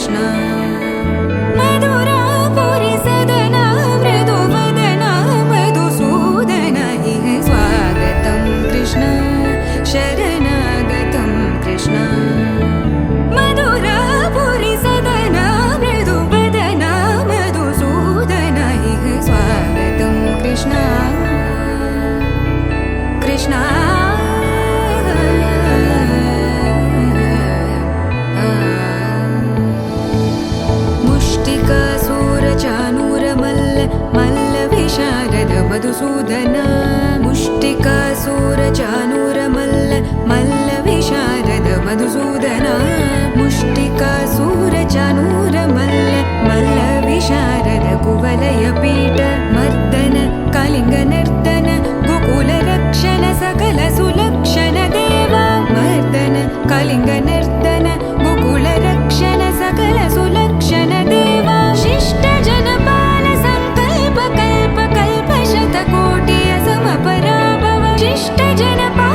कृष्ण मधुरापुरी सदना मृदुवदना मधुसूदन इह स्वागतं कृष्ण शरणागतं कृष्ण मधुरापुरी सदना मृदुवदना मधुसूदन इह स्वागतं कृष्ण कृष्ण मधुसूदन मुष्टिकासुरचाणूरमल्ल मल्लविशारद मधुसूदन मुष्टिकासुरचाणूरमल्ल मल्लविशारद कुवलयपीठ मर्दन कलिङ्गनर्दन गोकुलरक्षण सकल सुलक्षण देवा मर्दन कलिङ्गनर्दन गोकुलरक्षण सकल सुलक्षण देवा शिष्ट जनपाल संकल्प कल्प कल्प शतकोटि असमपराभव शिष्ट जनपाल